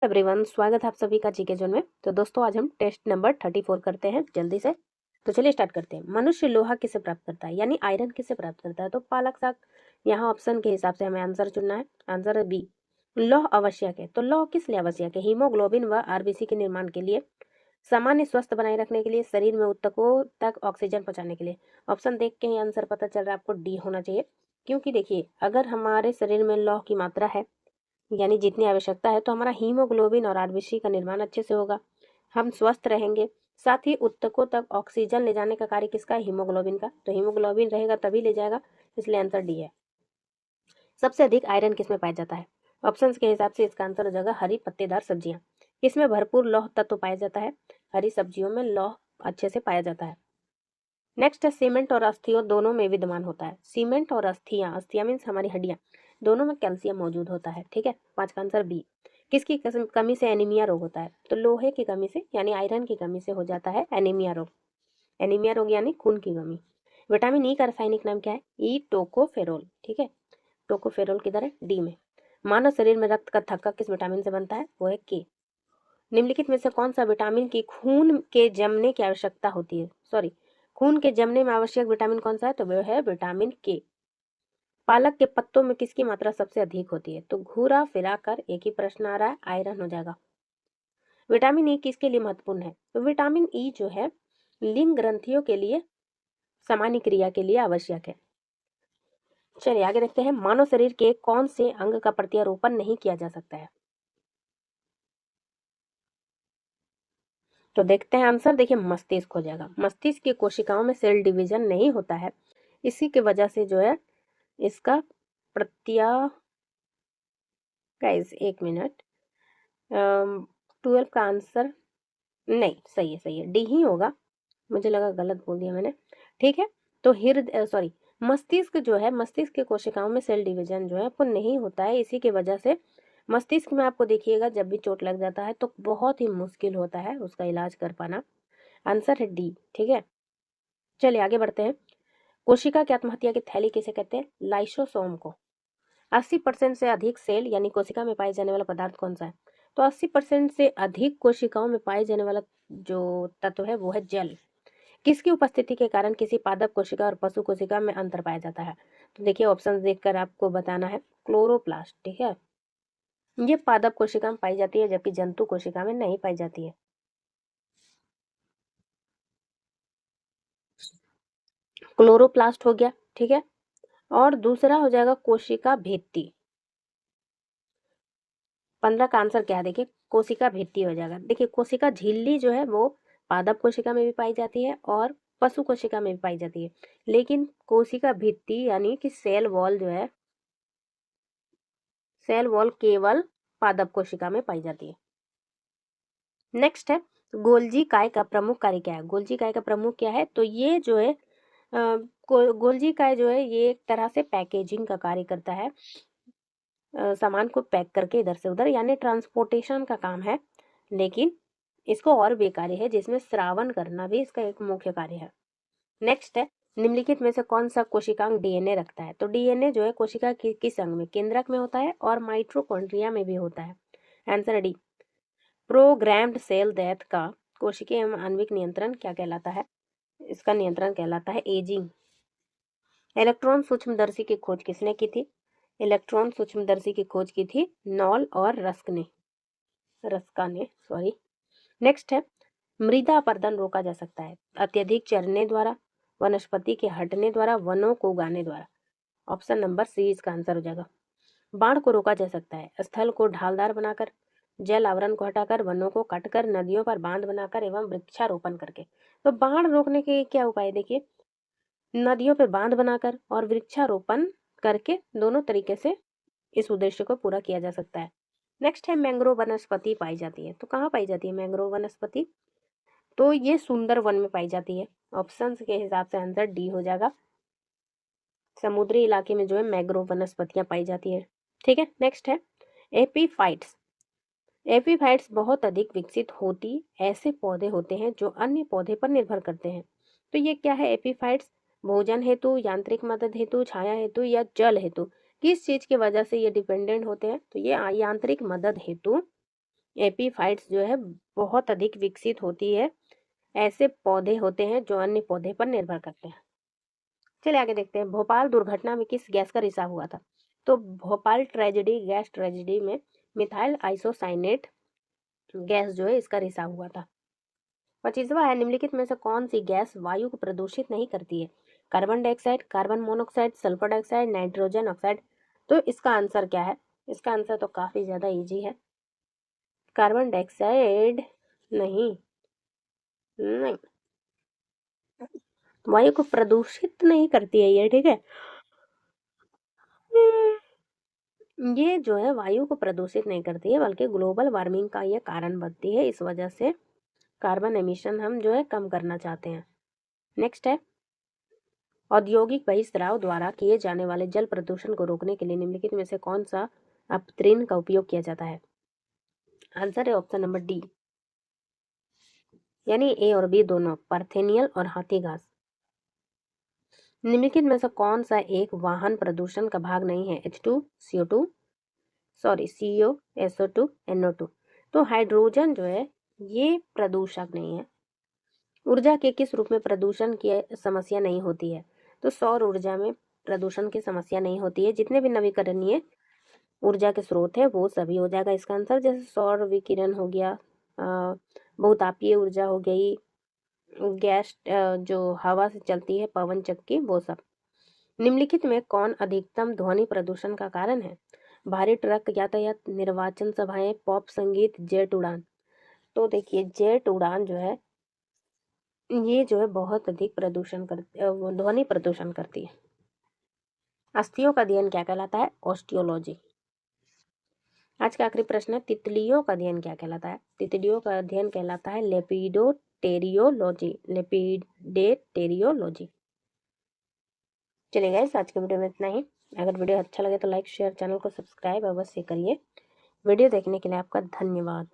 Everyone, स्वागत है आप सभी का जीके जोन में। तो दोस्तों, आज हम टेस्ट नंबर 34 करते हैं जल्दी से। तो चलिए स्टार्ट करते हैं। मनुष्य लोहा किसे प्राप्त करता है, यानी आयरन किसे प्राप्त करता है? तो पालक साग। यहाँ ऑप्शन के हिसाब से हमें आंसर चुनना है। आंसर है बी, लौह आवश्यक है। तो लौह किस लिए आवश्यक है? हीमोग्लोबिन व आरबीसी के निर्माण के लिए, सामान्य स्वस्थ बनाए रखने के लिए, शरीर में ऊतकों तक ऑक्सीजन पहुंचाने के लिए। ऑप्शन देख के ही आंसर पता चल रहा है आपको, डी होना चाहिए। क्योंकि देखिए, अगर हमारे शरीर में लौह की मात्रा है, यानी जितनी आवश्यकता है, तो हमारा हीमोग्लोबिन और आरबीसी का निर्माण अच्छे से होगा, हम स्वस्थ रहेंगे। साथ ही ऊतकों तक ऑक्सीजन ले जाने का कार्य किसका है? हीमोग्लोबिन का। तो हीमोग्लोबिन रहेगा तभी ले जाएगा, इसलिए आंसर डी है। सबसे अधिक आयरन किसमें पाया जाता है? ऑप्शंस के हिसाब से इसका आंसर हो जाएगा हरी पत्तेदार सब्जियां। किसमें भरपूर लौह तत्व पाया जाता है? हरी सब्जियों में लौह अच्छे से पाया जाता है। नेक्स्ट है, सीमेंट और अस्थियों दोनों में विद्यमान होता है। सीमेंट और अस्थियां, अस्थियां मीन्स हमारी हड्डियां, दोनों में कैल्शियम मौजूद होता है। ठीक है, 5 का आंसर बी। किसकी कमी से एनीमिया रोग होता है? तो लोहे की कमी से, यानी आयरन की कमी से हो जाता है एनीमिया रोग। एनीमिया रोग यानी खून की कमी। विटामिन ई का रासायनिक नाम क्या है? E tocopherol. ठीक है, टोकोफेरोल किधर है? डी में। मानव शरीर में रक्त का थक्का किस विटामिन से बनता है? वो है के। निम्नलिखित में से कौन सा विटामिन की खून के जमने की आवश्यकता होती है? सॉरी, खून के जमने में आवश्यक विटामिन कौन सा है? तो वह है विटामिन के। पालक के पत्तों में किसकी मात्रा सबसे अधिक होती है? तो घूरा फिराकर एक ही प्रश्न आ रहा है, आयरन हो जाएगा। विटामिन ई किसके लिए महत्वपूर्ण है? तो विटामिन ई जो है लिंग ग्रंथियों के लिए, सामान्य क्रिया के लिए आवश्यक है। चलिए आगे देखते हैं। मानव शरीर के कौन से अंग का प्रत्यारोपण नहीं किया जा सकता है? तो देखते हैं आंसर। देखिए, मस्तिष्क हो जाएगा। मस्तिष्क की कोशिकाओं में सेल डिवीजन नहीं होता है, इसी की वजह से जो है इसका प्रत्या गाइस, एक मिनट, 12 का आंसर नहीं, सही है, सही है, डी ही होगा। मुझे लगा गलत बोल दिया मैंने। ठीक है, तो हृदय सॉरी, मस्तिष्क जो है, मस्तिष्क के कोशिकाओं में सेल डिवीजन जो है वो नहीं होता है, इसी की वजह से मस्तिष्क में आपको देखिएगा जब भी चोट लग जाता है तो बहुत ही मुश्किल होता है उसका इलाज कर पाना। आंसर है डी। ठीक है, चलिए आगे बढ़ते हैं। कोशिका की आत्महत्या की थैली किसे कहते हैं? लाइसोसोम को। 80% से अधिक सेल यानी कोशिका में पाए जाने वाला पदार्थ कौन सा है? तो 80% से अधिक कोशिकाओं में पाए जाने वाला जो तत्व है वो है जल। किसकी उपस्थिति के कारण किसी पादप कोशिका और पशु कोशिका में अंतर पाया जाता है? तो देखिए, ऑप्शन देखकर आपको बताना है। क्लोरोप्लास्ट। ठीक है, ये पादप कोशिका में पाई जाती है, जबकि जंतु कोशिका में नहीं पाई जाती है। क्लोरोप्लास्ट हो गया। ठीक है, और दूसरा हो जाएगा कोशिका भित्ति। 15 का आंसर क्या है? देखिए, कोशिका भित्ति हो जाएगा। देखिए, कोशिका झिल्ली जो है वो पादप कोशिका में भी पाई जाती है और पशु कोशिका में भी पाई जाती है, लेकिन कोशिका भित्ति यानी कि सेल वॉल जो है, सेल वॉल केवल पादप कोशिका में पाई जाती है। नेक्स्ट है, गोल्जी काय का प्रमुख कार्य क्या है? गोल्जी काय का प्रमुख क्या है? तो ये जो है गोल्जी काय जो है ये एक तरह से पैकेजिंग का कार्य करता है। सामान को पैक करके इधर से उधर, यानी ट्रांसपोर्टेशन का काम है, लेकिन इसको और भी कार्य है जिसमें श्रावण करना भी इसका एक मुख्य कार्य है। नेक्स्ट है, निम्नलिखित में से कौन सा कोशिकांग डीएनए रखता है? तो डीएनए जो है कोशिका की किस अंग में? केंद्रक में होता है और माइटोकॉन्ड्रिया में भी होता है। Answer D. Programmed cell death का कोशिकीय एवं आणविक नियंत्रण क्या कहलाता है? इसका नियंत्रण कहलाता है एजिंग। इलेक्ट्रॉन सूक्ष्मदर्शी की खोज किसने की थी? इलेक्ट्रॉन सूक्ष्मदर्शी की खोज की थी नॉल और रस्का ने सॉरी। नेक्स्ट है, मृदा अपरदन रोका जा सकता है अत्यधिक चरने द्वारा, वनस्पति के हटने द्वारा, वनों को उगाने द्वारा। ऑप्शन नंबर सी इसका आंसर हो जाएगा। बाढ़ को रोका जा सकता है स्थल को ढालदार बनाकर, जल आवरण को हटाकर, वनों को काटकर, नदियों पर बांध बनाकर एवं वृक्षारोपण करके। तो बाढ़ रोकने के क्या उपाय? देखिए, नदियों पे बांध बनाकर और वृक्षारोपण करके, दोनों तरीके से इस उद्देश्य को पूरा किया जा सकता है। नेक्स्ट है, मैंग्रोव वनस्पति पाई जाती है। तो कहाँ पाई जाती है मैंग्रोव वनस्पति? तो ये सुंदर वन में पाई जाती है। ऑप्शंस के हिसाब से आंसर डी हो जाएगा। समुद्री इलाके में जो है मैंग्रोव वनस्पतियां पाई जाती है। ठीक है, नेक्स्ट है, एपीफाइट्स। एपीफाइट्स बहुत अधिक विकसित होती ऐसे पौधे होते हैं जो अन्य पौधे पर निर्भर करते हैं। तो ये क्या है एपीफाइट्स? भोजन हेतु, यांत्रिक मदद हेतु, छाया हेतु या जल हेतु, किस चीज की वजह से ये डिपेंडेंट होते हैं? तो ये यांत्रिक मदद हेतु एपीफाइट्स जो है बहुत अधिक विकसित होती है। ऐसे पौधे होते हैं जो अन्य पौधे पर निर्भर करते हैं। चलिए आगे देखते हैं, भोपाल दुर्घटना में किस गैस का रिसाव हुआ था? तो भोपाल ट्रेजेडी, गैस ट्रेजेडी में मिथाइल आइसोसाइनेट गैस जो है इसका रिसाव हुआ था। 25वां है, निम्नलिखित में से कौन सी गैस वायु को प्रदूषित नहीं करती है? Carbon dioxide, carbon monoxide, sulphur dioxide, nitrogen oxide. तो इसका आंसर क्या है? इसका आंसर तो काफी ज्यादा इजी है, कार्बन डाइऑक्साइड नहीं, नहीं, वायु को प्रदूषित नहीं करती है ये, ठीक है। ये जो है वायु को प्रदूषित नहीं करती है, बल्कि ग्लोबल वार्मिंग का ये कारण बनती है। इस वजह से कार्बन एमिशन हम जो है कम करना चाहते हैं। नेक्स्ट है, औद्योगिक बहिस्राव द्वारा किए जाने वाले जल प्रदूषण को रोकने के लिए निम्नलिखित में से कौन सा अपतृण का उपयोग किया जाता है? आंसर है ऑप्शन नंबर डी, यानी ए और बी दोनों, पार्थेनियल और हाथी घास। निम्नलिखित में से कौन सा एक वाहन प्रदूषण का भाग नहीं है? H2, CO2, sorry CO, SO2, NO2। तो हाइड्रोजन जो है ये प्रदूषक नहीं है। ऊर्जा के किस रूप में प्रदूषण की समस्या नहीं होती है? तो सौर ऊर्जा में प्रदूषण की समस्या नहीं होती है। जितने भी नवीकरणीय ऊर्जा के स्रोत है वो सभी हो जाएगा इसका आंसर, जैसे सौर विकिरण हो गया, बहुतापीय ऊर्जा हो गई, गैस जो हवा से चलती है, पवन चक्की, वो सब। निम्नलिखित में कौन अधिकतम ध्वनि प्रदूषण का कारण है? भारी ट्रक यातायात, निर्वाचन सभाएं, पॉप संगीत, जेट उड़ान। तो देखिए जेट उड़ान जो है ये जो है बहुत अधिक प्रदूषण ध्वनि प्रदूषण करती है। अस्थियों का अध्ययन क्या कहलाता है? ऑस्टियोलॉजी। आज का आखिरी प्रश्न है, तितलियों का अध्ययन क्या कहलाता है? तितलियों का अध्ययन कहलाता है लेपिडोटेरियोलॉजी, लेपिडेटेरियोलॉजी। चलिए गाइस, आज के वीडियो में इतना ही। अगर वीडियो अच्छा लगे तो लाइक, शेयर, चैनल को सब्सक्राइब अवश्य करिए। वीडियो देखने के लिए आपका धन्यवाद।